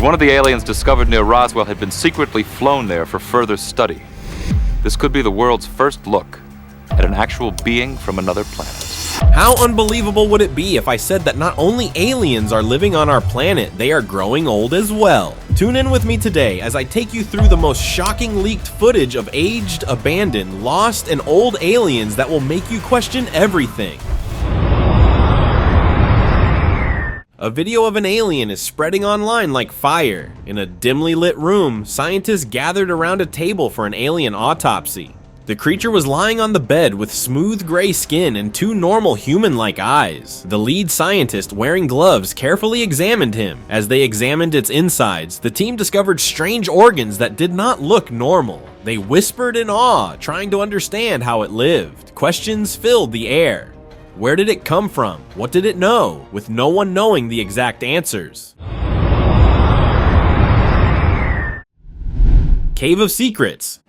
that one of the aliens discovered near Roswell had been secretly flown there for further study. This could be the world's first look at an actual being from another planet. How unbelievable would it be if I said that not only aliens are living on our planet, they are growing old as well? Tune in with me today as I take you through the most shocking leaked footage of aged, abandoned, lost, and old aliens that will make you question everything. A video of an alien is spreading online like fire. In a dimly lit room, scientists gathered around a table for an alien autopsy. The creature was lying on the bed with smooth gray skin and two normal human-like eyes. The lead scientist, wearing gloves, carefully examined him. As they examined its insides, the team discovered strange organs that did not look normal. They whispered in awe, trying to understand how it lived. Questions filled the air. Where did it come from? What did it know? With no one knowing the exact answers. Cave of Secrets.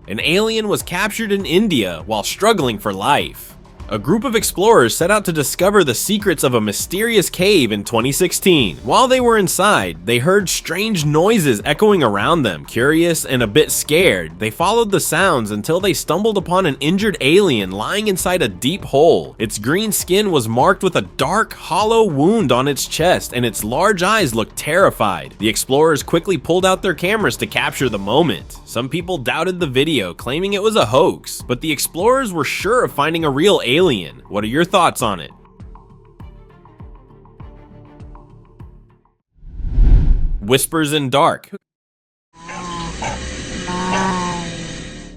An alien was captured in India while struggling for life. A group of explorers set out to discover the secrets of a mysterious cave in 2016. While they were inside, they heard strange noises echoing around them. Curious and a bit scared, they followed the sounds until they stumbled upon an injured alien lying inside a deep hole. Its green skin was marked with a dark, hollow wound on its chest, and its large eyes looked terrified. The explorers quickly pulled out their cameras to capture the moment. Some people doubted the video, claiming it was a hoax, but the explorers were sure of finding a real alien. What are your thoughts on it? Whispers in Dark.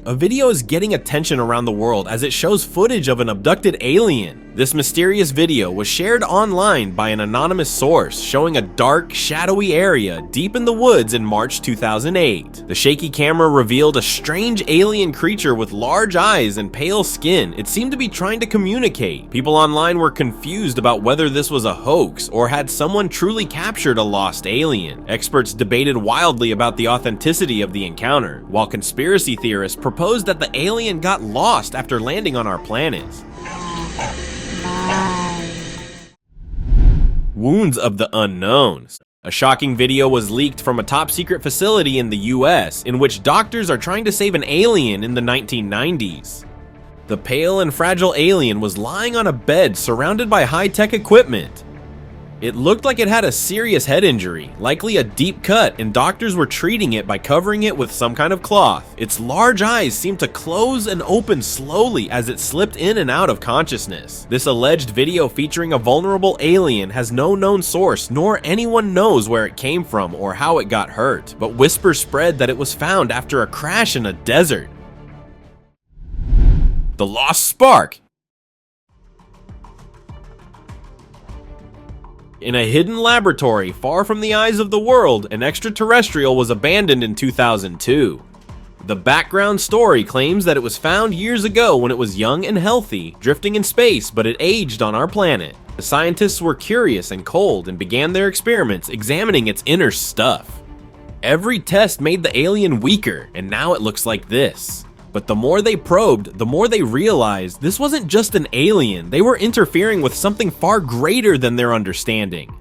A video is getting attention around the world as it shows footage of an abducted alien. This mysterious video was shared online by an anonymous source, showing a dark, shadowy area deep in the woods in March 2008. The shaky camera revealed a strange alien creature with large eyes and pale skin. It seemed to be trying to communicate. People online were confused about whether this was a hoax or had someone truly captured a lost alien. Experts debated wildly about the authenticity of the encounter, while conspiracy theorists proposed that the alien got lost after landing on our planet. Wounds of the Unknown. A shocking video was leaked from a top-secret facility in the US in which doctors are trying to save an alien in the 1990s. The pale and fragile alien was lying on a bed surrounded by high-tech equipment. It looked like it had a serious head injury, likely a deep cut, and doctors were treating it by covering it with some kind of cloth. Its large eyes seemed to close and open slowly as it slipped in and out of consciousness. This alleged video featuring a vulnerable alien has no known source, nor anyone knows where it came from or how it got hurt, but whispers spread that it was found after a crash in a desert. The Lost Spark. In a hidden laboratory far from the eyes of the world, an extraterrestrial was abandoned in 2002. The background story claims that it was found years ago when it was young and healthy, drifting in space, but it aged on our planet. The scientists were curious and cold and began their experiments examining its inner stuff. Every test made the alien weaker, and now it looks like this. But the more they probed, the more they realized this wasn't just an alien, they were interfering with something far greater than their understanding.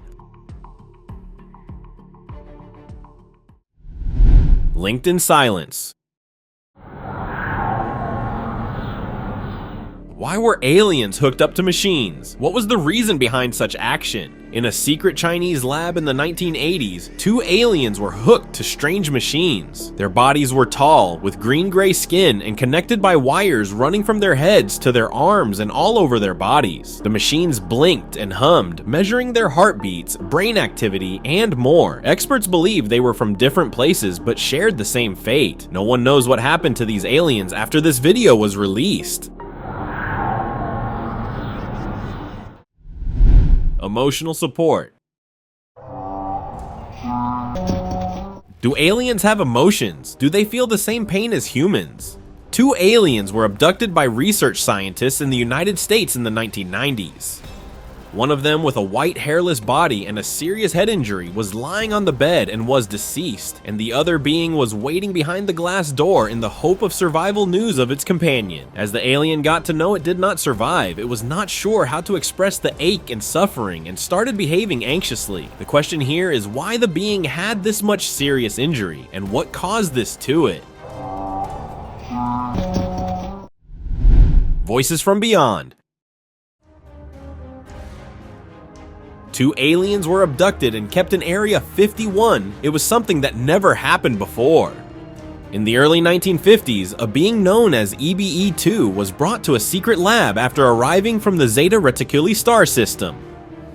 Linked in Silence. Why were aliens hooked up to machines? What was the reason behind such action? In a secret Chinese lab in the 1980s, two aliens were hooked to strange machines. Their bodies were tall, with green-gray skin, and connected by wires running from their heads to their arms and all over their bodies. The machines blinked and hummed, measuring their heartbeats, brain activity, and more. Experts believe they were from different places but shared the same fate. No one knows what happened to these aliens after this video was released. Emotional support. Do aliens have emotions? Do they feel the same pain as humans? Two aliens were abducted by research scientists in the United States in the 1990s. One of them, with a white hairless body and a serious head injury, was lying on the bed and was deceased, and the other being was waiting behind the glass door in the hope of survival news of its companion. As the alien got to know it did not survive, it was not sure how to express the ache and suffering and started behaving anxiously. The question here is why the being had this much serious injury, and what caused this to it. Voices from Beyond. 2 aliens were abducted and kept in Area 51. It was something that never happened before. In the early 1950s, a being known as EBE-2 was brought to a secret lab after arriving from the Zeta Reticuli star system.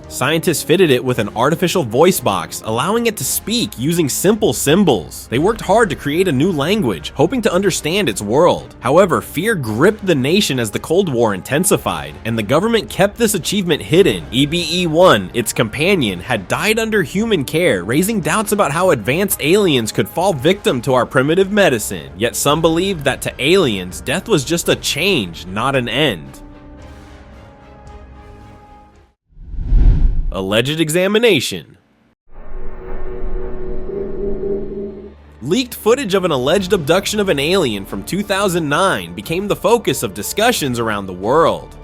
Scientists fitted it with an artificial voice box, allowing it to speak using simple symbols. They worked hard to create a new language, hoping to understand its world. However, fear gripped the nation as the Cold War intensified, and the government kept this achievement hidden. EBE-1, its companion, had died under human care, raising doubts about how advanced aliens could fall victim to our primitive medicine. Yet some believed that to aliens, death was just a change, not an end. Alleged examination. Leaked footage of an alleged abduction of an alien from 2009 became the focus of discussions around the world.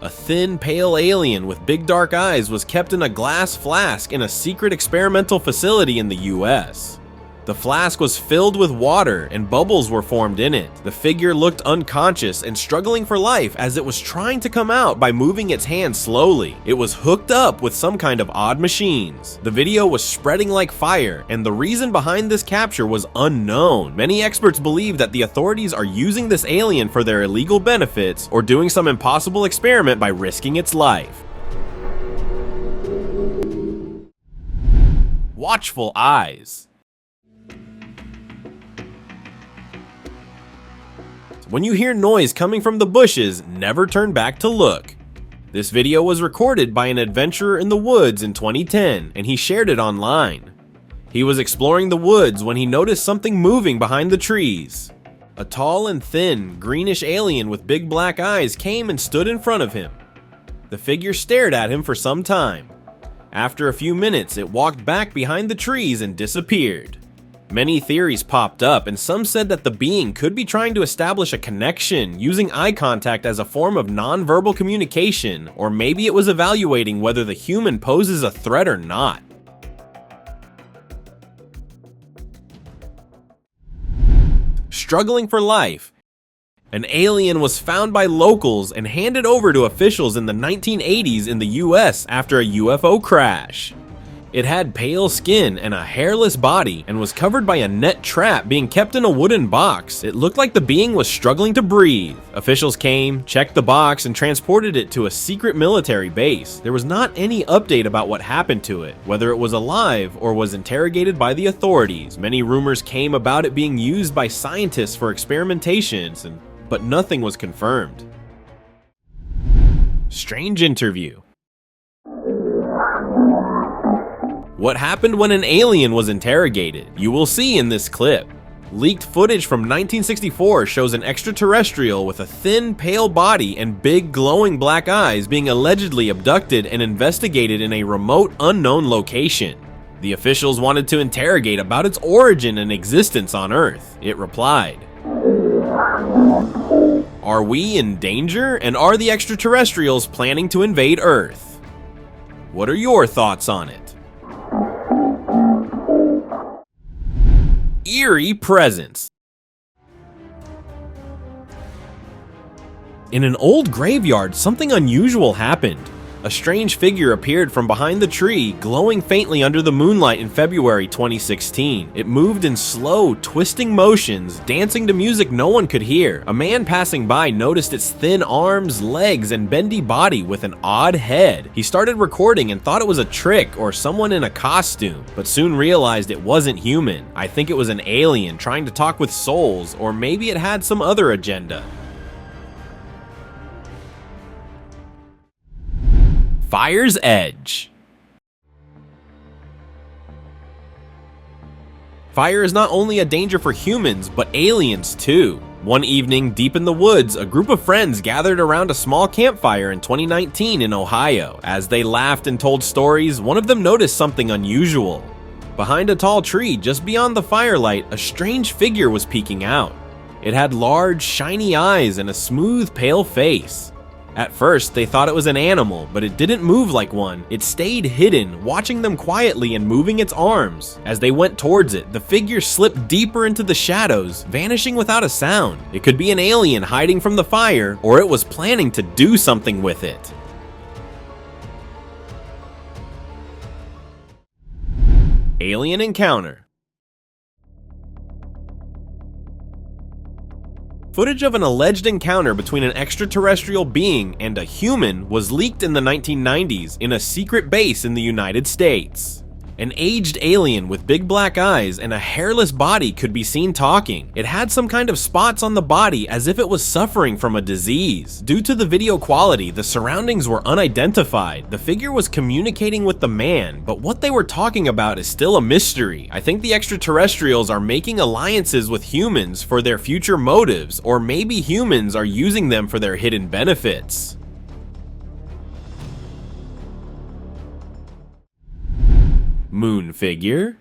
A thin, pale alien with big dark eyes was kept in a glass flask in a secret experimental facility in the US. The flask was filled with water and bubbles were formed in it. The figure looked unconscious and struggling for life as it was trying to come out by moving its hands slowly. It was hooked up with some kind of odd machines. The video was spreading like fire, and the reason behind this capture was unknown. Many experts believe that the authorities are using this alien for their illegal benefits or doing some impossible experiment by risking its life. Watchful eyes. When you hear noise coming from the bushes, never turn back to look. This video was recorded by an adventurer in the woods in 2010, and he shared it online. He was exploring the woods when he noticed something moving behind the trees. A tall and thin, greenish alien with big black eyes came and stood in front of him. The figure stared at him for some time. After a few minutes, it walked back behind the trees and disappeared. Many theories popped up, and some said that the being could be trying to establish a connection, using eye contact as a form of non-verbal communication, or maybe it was evaluating whether the human poses a threat or not. Struggling for life. An alien was found by locals and handed over to officials in the 1980s in the US after a UFO crash. It had pale skin and a hairless body and was covered by a net trap being kept in a wooden box. It looked like the being was struggling to breathe. Officials came, checked the box, and transported it to a secret military base. There was not any update about what happened to it, whether it was alive or was interrogated by the authorities. Many rumors came about it being used by scientists for experimentations, but nothing was confirmed. Strange interview. What happened when an alien was interrogated? You will see in this clip. Leaked footage from 1964 shows an extraterrestrial with a thin, pale body and big, glowing black eyes being allegedly abducted and investigated in a remote, unknown location. The officials wanted to interrogate about its origin and existence on Earth. It replied, "Are we in danger, and are the extraterrestrials planning to invade Earth?" What are your thoughts on it? Eerie presence. In an old graveyard, something unusual happened. A strange figure appeared from behind the tree, glowing faintly under the moonlight in February 2016. It moved in slow, twisting motions, dancing to music no one could hear. A man passing by noticed its thin arms, legs, and bendy body with an odd head. He started recording and thought it was a trick or someone in a costume, but soon realized it wasn't human. I think it was an alien trying to talk with souls, or maybe it had some other agenda. Fire's Edge. Fire is not only a danger for humans, but aliens too. One evening, deep in the woods, a group of friends gathered around a small campfire in 2019 in Ohio. As they laughed and told stories, one of them noticed something unusual. Behind a tall tree just beyond the firelight, a strange figure was peeking out. It had large, shiny eyes and a smooth, pale face. At first, they thought it was an animal, but it didn't move like one. It stayed hidden, watching them quietly and moving its arms. As they went towards it, the figure slipped deeper into the shadows, vanishing without a sound. It could be an alien hiding from the fire, or it was planning to do something with it. Alien encounter. Footage of an alleged encounter between an extraterrestrial being and a human was leaked in the 1990s in a secret base in the United States. An aged alien with big black eyes and a hairless body could be seen talking. It had some kind of spots on the body as if it was suffering from a disease. Due to the video quality, the surroundings were unidentified. The figure was communicating with the man, but what they were talking about is still a mystery. I think the extraterrestrials are making alliances with humans for their future motives, or maybe humans are using them for their hidden benefits. Moon figure.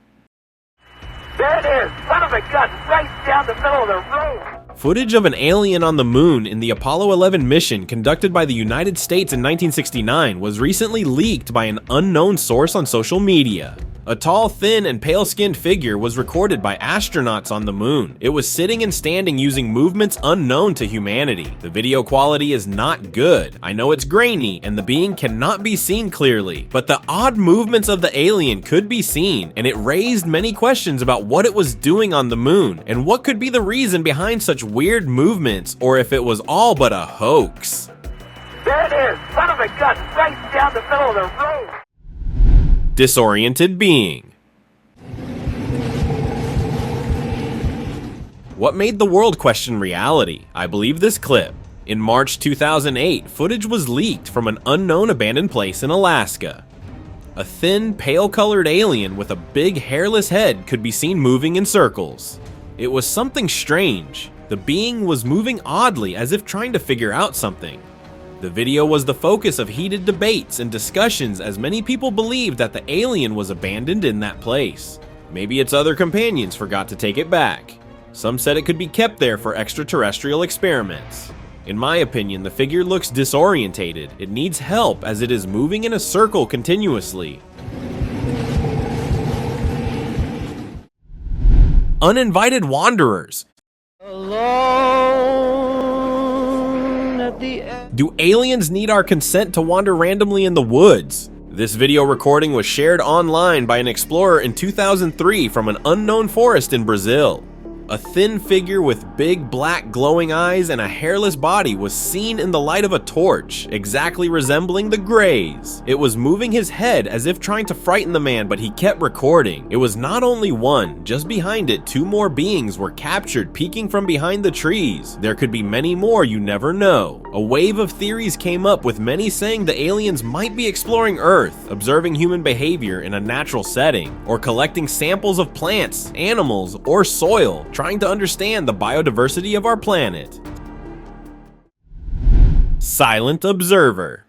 There it is! Son of a gun! Right down the middle of the road! Footage of an alien on the moon in the Apollo 11 mission conducted by the United States in 1969 was recently leaked by an unknown source on social media. A tall, thin, and pale-skinned figure was recorded by astronauts on the moon. It was sitting and standing using movements unknown to humanity. The video quality is not good. I know it's grainy, and the being cannot be seen clearly, but the odd movements of the alien could be seen, and it raised many questions about what it was doing on the moon, and what could be the reason behind such weird movements, or if it was all but a hoax. There it is! Son of a gun! Right down the middle of the road! Disoriented being. What made the world question reality? I believe this clip. In March 2008, footage was leaked from an unknown abandoned place in Alaska. A thin, pale-colored alien with a big, hairless head could be seen moving in circles. It was something strange. The being was moving oddly as if trying to figure out something. The video was the focus of heated debates and discussions as many people believed that the alien was abandoned in that place. Maybe its other companions forgot to take it back. Some said it could be kept there for extraterrestrial experiments. In my opinion, the figure looks disorientated. It needs help as it is moving in a circle continuously. Uninvited wanderers. Do aliens need our consent to wander randomly in the woods? This video recording was shared online by an explorer in 2003 from an unknown forest in Brazil. A thin figure with big black glowing eyes and a hairless body was seen in the light of a torch, exactly resembling the Greys. It was moving his head as if trying to frighten the man, but he kept recording. It was not only one, just behind it, two more beings were captured peeking from behind the trees. There could be many more, you never know. A wave of theories came up with many saying the aliens might be exploring Earth, observing human behavior in a natural setting, or collecting samples of plants, animals, or soil, trying to understand the biodiversity of our planet. Silent observer.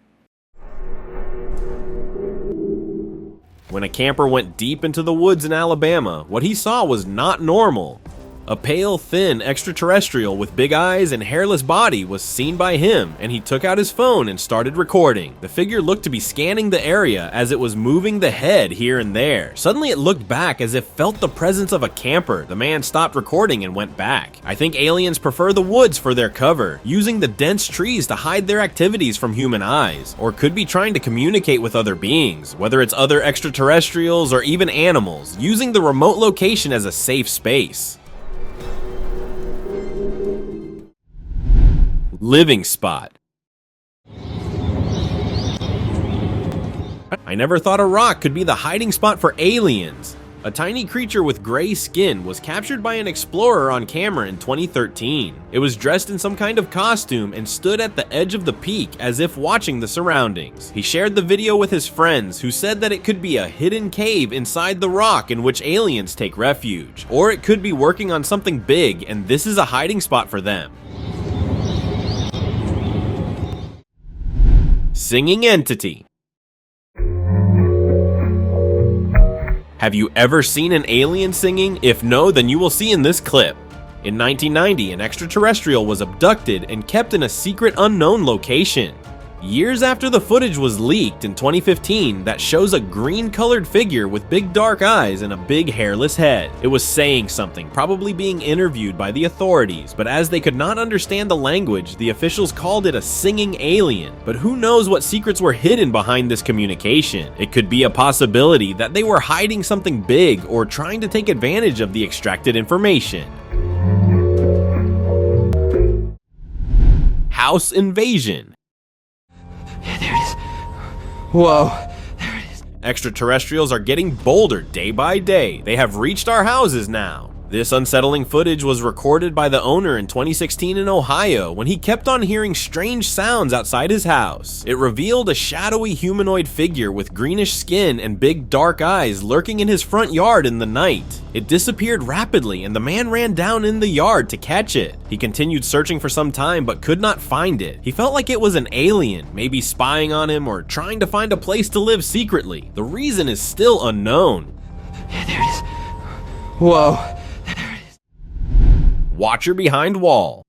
When a camper went deep into the woods in Alabama, what he saw was not normal. A pale, thin extraterrestrial with big eyes and hairless body was seen by him, and he took out his phone and started recording. The figure looked to be scanning the area as it was moving the head here and there. Suddenly it looked back as if felt the presence of a camper. The man stopped recording and went back. I think aliens prefer the woods for their cover, using the dense trees to hide their activities from human eyes, or could be trying to communicate with other beings, whether it's other extraterrestrials or even animals, using the remote location as a safe space. Living spot. I never thought a rock could be the hiding spot for aliens. A tiny creature with gray skin was captured by an explorer on camera in 2013. It was dressed in some kind of costume and stood at the edge of the peak as if watching the surroundings. He shared the video with his friends, who said that it could be a hidden cave inside the rock in which aliens take refuge, or it could be working on something big and this is a hiding spot for them. Singing entity. Have you ever seen an alien singing? If no, then you will see in this clip. In 1990, an extraterrestrial was abducted and kept in a secret unknown location. Years after the footage was leaked in 2015, that shows a green-colored figure with big dark eyes and a big hairless head. It was saying something, probably being interviewed by the authorities, but as they could not understand the language, the officials called it a singing alien. But who knows what secrets were hidden behind this communication? It could be a possibility that they were hiding something big or trying to take advantage of the extracted information. House invasion. There it is. Whoa. There it is. Extraterrestrials are getting bolder day by day. They have reached our houses now. This unsettling footage was recorded by the owner in 2016 in Ohio when he kept on hearing strange sounds outside his house. It revealed a shadowy humanoid figure with greenish skin and big dark eyes lurking in his front yard in the night. It disappeared rapidly and the man ran down in the yard to catch it. He continued searching for some time but could not find it. He felt like it was an alien, maybe spying on him or trying to find a place to live secretly. The reason is still unknown. Yeah, there it is. Whoa. Watcher behind wall.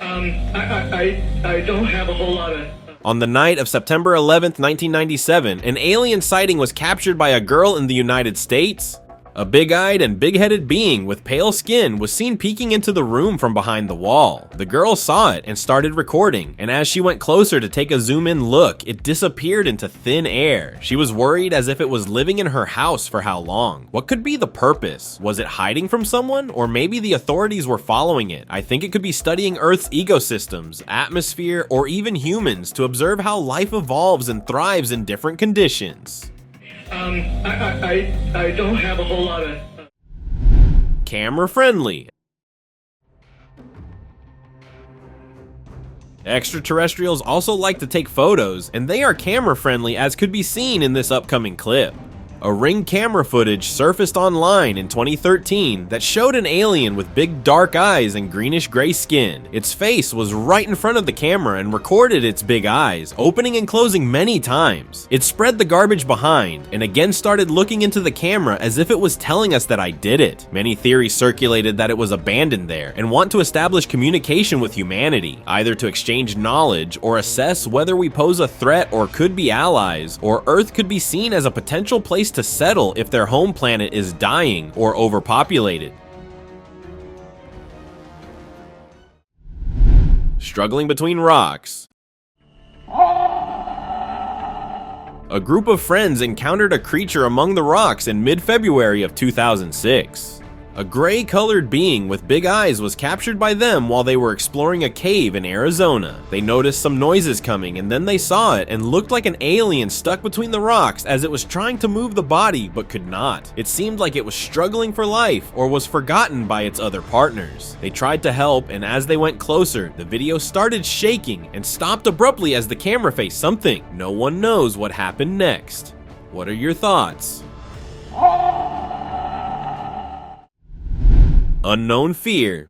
I don't have a whole lot of... On the night of September 11th, 1997, an alien sighting was captured by a girl in the United States. A big-eyed and big-headed being with pale skin was seen peeking into the room from behind the wall. The girl saw it and started recording, and as she went closer to take a zoom-in look, it disappeared into thin air. She was worried as if it was living in her house for how long. What could be the purpose? Was it hiding from someone? Or maybe the authorities were following it? I think it could be studying Earth's ecosystems, atmosphere, or even humans to observe how life evolves and thrives in different conditions. I don't have a whole lot of... Camera friendly. Extraterrestrials also like to take photos, and they are camera friendly as could be seen in this upcoming clip. A Ring camera footage surfaced online in 2013 that showed an alien with big dark eyes and greenish gray skin. Its face was right in front of the camera and recorded its big eyes, opening and closing many times. It spread the garbage behind and again started looking into the camera as if it was telling us that I did it. Many theories circulated that it was abandoned there and want to establish communication with humanity, either to exchange knowledge or assess whether we pose a threat or could be allies, or Earth could be seen as a potential place to settle if their home planet is dying or overpopulated. Struggling between rocks. A group of friends encountered a creature among the rocks in mid-February of 2006. A gray-colored being with big eyes was captured by them while they were exploring a cave in Arizona. They noticed some noises coming and then they saw it and looked like an alien stuck between the rocks as it was trying to move the body but could not. It seemed like it was struggling for life or was forgotten by its other partners. They tried to help, and as they went closer, the video started shaking and stopped abruptly as the camera faced something. No one knows what happened next. What are your thoughts? Unknown fear.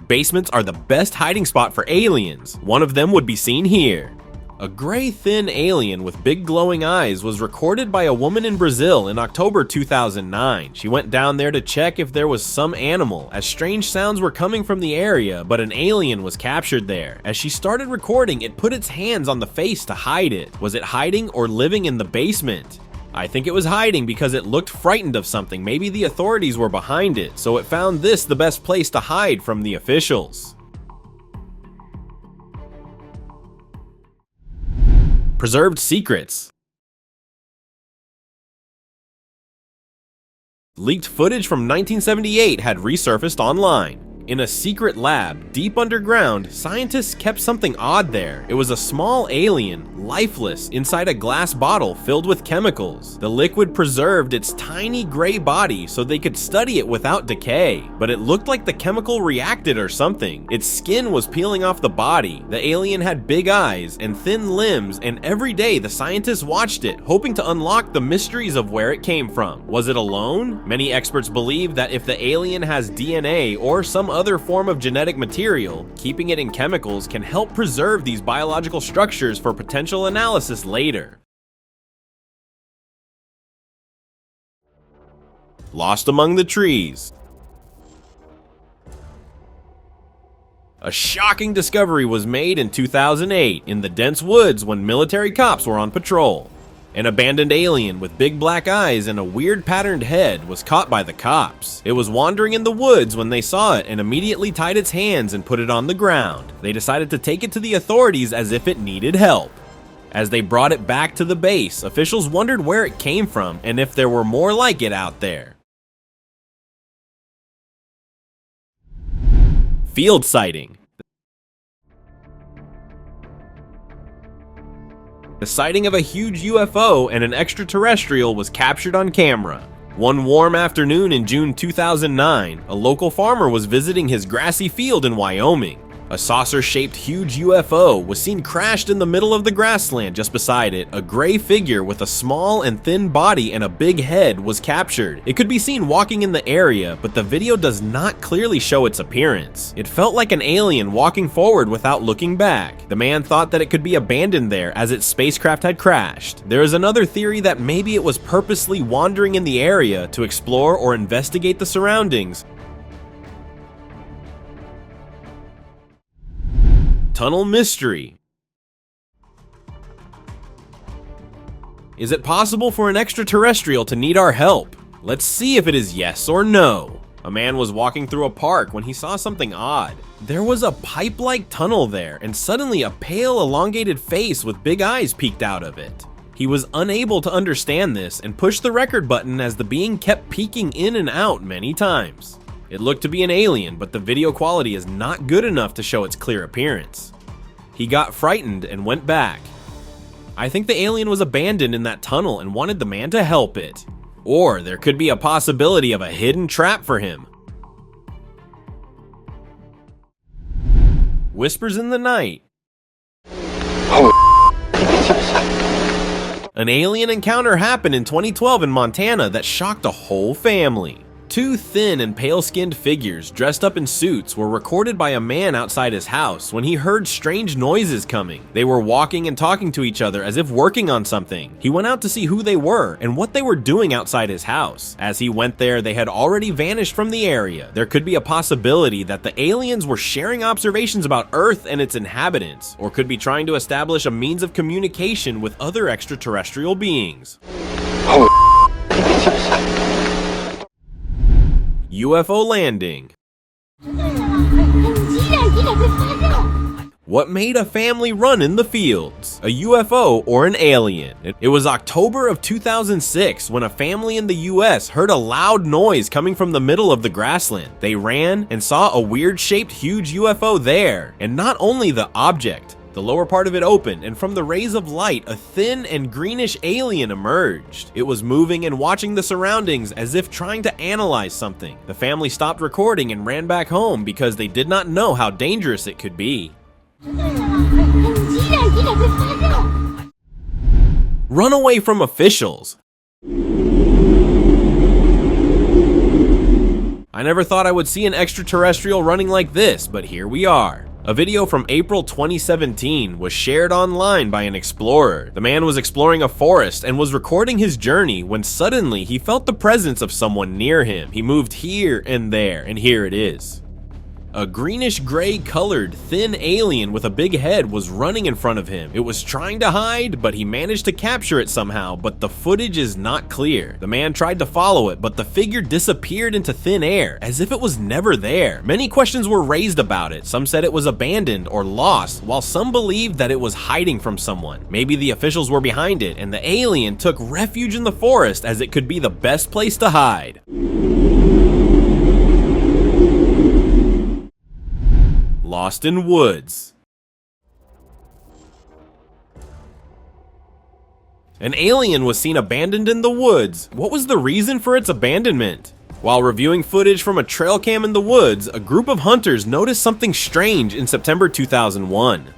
Basements are the best hiding spot for aliens. One of them would be seen here. A gray thin alien with big glowing eyes was recorded by a woman in Brazil in October 2009. She went down there to check if there was some animal, as strange sounds were coming from the area, but an alien was captured there. As she started recording, it put its hands on the face to hide it. Was it hiding or living in the basement? I think it was hiding because it looked frightened of something. Maybe the authorities were behind it, so it found this the best place to hide from the officials. Preserved secrets. Leaked footage from 1978 had resurfaced online. In a secret lab, deep underground, scientists kept something odd there. It was a small alien, lifeless, inside a glass bottle filled with chemicals. The liquid preserved its tiny gray body so they could study it without decay, but it looked like the chemical reacted or something. Its skin was peeling off the body. The alien had big eyes and thin limbs, and every day the scientists watched it, hoping to unlock the mysteries of where it came from. Was it alone? Many experts believe that if the alien has DNA or some other form of genetic material, keeping it in chemicals can help preserve these biological structures for potential analysis later. Lost among the trees. A shocking discovery was made in 2008 in the dense woods when military cops were on patrol. An abandoned alien with big black eyes and a weird patterned head was caught by the cops. It was wandering in the woods when they saw it and immediately tied its hands and put it on the ground. They decided to take it to the authorities as if it needed help. As they brought it back to the base, officials wondered where it came from and if there were more like it out there. Field sighting. The sighting of a huge UFO and an extraterrestrial was captured on camera. One warm afternoon in June 2009, a local farmer was visiting his grassy field in Wyoming. A saucer-shaped huge UFO was seen crashed in the middle of the grassland. Just beside it, a gray figure with a small and thin body and a big head was captured. It could be seen walking in the area, but the video does not clearly show its appearance. It felt like an alien walking forward without looking back. The man thought that it could be abandoned there as its spacecraft had crashed. There is another theory that maybe it was purposely wandering in the area to explore or investigate the surroundings. Tunnel mystery. Is it possible for an extraterrestrial to need our help? Let's see if it is yes or no. A man was walking through a park when he saw something odd. There was a pipe-like tunnel there, and suddenly a pale, elongated face with big eyes peeked out of it. He was unable to understand this and pushed the record button as the being kept peeking in and out many times. It looked to be an alien, but the video quality is not good enough to show its clear appearance. He got frightened and went back. I think the alien was abandoned in that tunnel and wanted the man to help it. Or there could be a possibility of a hidden trap for him. Whispers in the night. An alien encounter happened in 2012 in Montana that shocked a whole family. Two thin and pale-skinned figures dressed up in suits were recorded by a man outside his house when he heard strange noises coming. They were walking and talking to each other as if working on something. He went out to see who they were and what they were doing outside his house. As he went there, they had already vanished from the area. There could be a possibility that the aliens were sharing observations about Earth and its inhabitants, or could be trying to establish a means of communication with other extraterrestrial beings. UFO landing. What made a family run in the fields? A UFO or an alien? It was October of 2006 when a family in the US heard a loud noise coming from the middle of the grassland. They ran and saw a weird-shaped huge UFO there. And not only the object, the lower part of it opened, and from the rays of light, a thin and greenish alien emerged. It was moving and watching the surroundings as if trying to analyze something. The family stopped recording and ran back home because they did not know how dangerous it could be. Run away from officials. I never thought I would see an extraterrestrial running like this, but here we are. A video from April 2017 was shared online by an explorer. The man was exploring a forest and was recording his journey when suddenly he felt the presence of someone near him. He moved here and there, and here it is. A greenish-gray colored, thin alien with a big head was running in front of him. It was trying to hide, but he managed to capture it somehow, but the footage is not clear. The man tried to follow it, but the figure disappeared into thin air, as if it was never there. Many questions were raised about it. Some said it was abandoned or lost, while some believed that it was hiding from someone. Maybe the officials were behind it, and the alien took refuge in the forest as it could be the best place to hide. lost in woods. An alien was seen abandoned in the woods. What was the reason for its abandonment? While reviewing footage from a trail cam in the woods, a group of hunters noticed something strange in September 2001.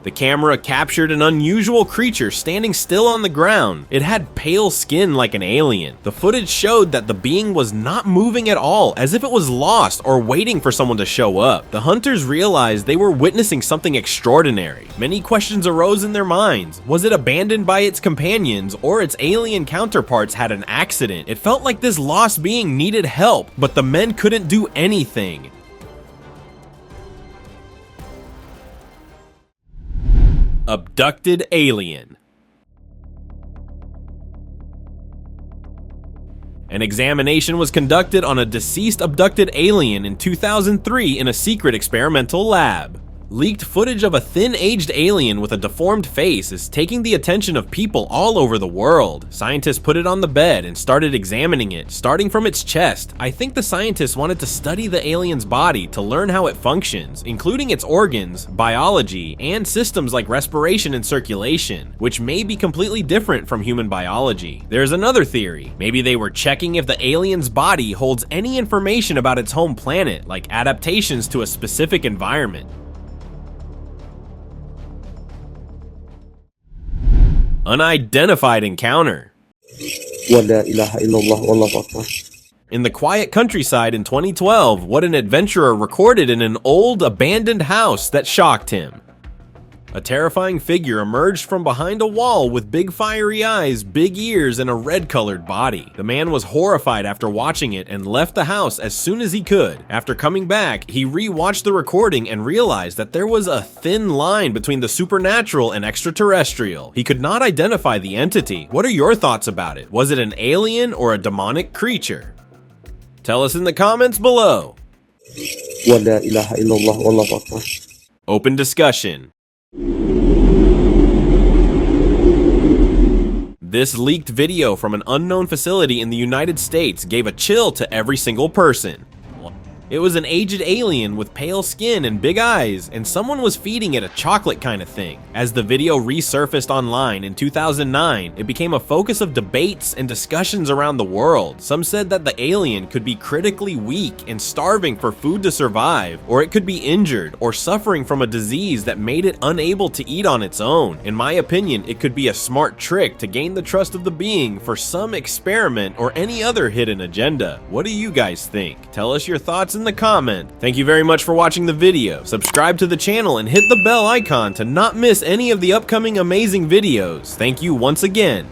The camera captured an unusual creature standing still on the ground. It had pale skin like an alien. The footage showed that the being was not moving at all, as if it was lost or waiting for someone to show up. The hunters realized they were witnessing something extraordinary. Many questions arose in their minds. Was it abandoned by its companions, or its alien counterparts had an accident? It felt like this lost being needed help, but the men couldn't do anything. Abducted alien. An examination was conducted on a deceased abducted alien in 2003 in a secret experimental lab. Leaked footage of a thin-aged alien with a deformed face is taking the attention of people all over the world. Scientists put it on the bed and started examining it, starting from its chest. I think the scientists wanted to study the alien's body to learn how it functions, including its organs, biology, and systems like respiration and circulation, which may be completely different from human biology. There's another theory. Maybe they were checking if the alien's body holds any information about its home planet, like adaptations to a specific environment. Unidentified encounter. In the quiet countryside in 2012, what an adventurer recorded in an old, abandoned house that shocked him. A terrifying figure emerged from behind a wall with big fiery eyes, big ears, and a red-colored body. The man was horrified after watching it and left the house as soon as he could. After coming back, he re-watched the recording and realized that there was a thin line between the supernatural and extraterrestrial. He could not identify the entity. What are your thoughts about it? Was it an alien or a demonic creature? Tell us in the comments below. Open discussion. This leaked video from an unknown facility in the United States gave a chill to every single person. It was an aged alien with pale skin and big eyes, and someone was feeding it a chocolate kind of thing. As the video resurfaced online in 2009, it became a focus of debates and discussions around the world. Some said that the alien could be critically weak and starving for food to survive, or it could be injured or suffering from a disease that made it unable to eat on its own. In my opinion, it could be a smart trick to gain the trust of the being for some experiment or any other hidden agenda. What do you guys think? Tell us your thoughts in the comment. Thank you very much for watching the video. Subscribe to the channel and hit the bell icon to not miss any of the upcoming amazing videos. Thank you once again.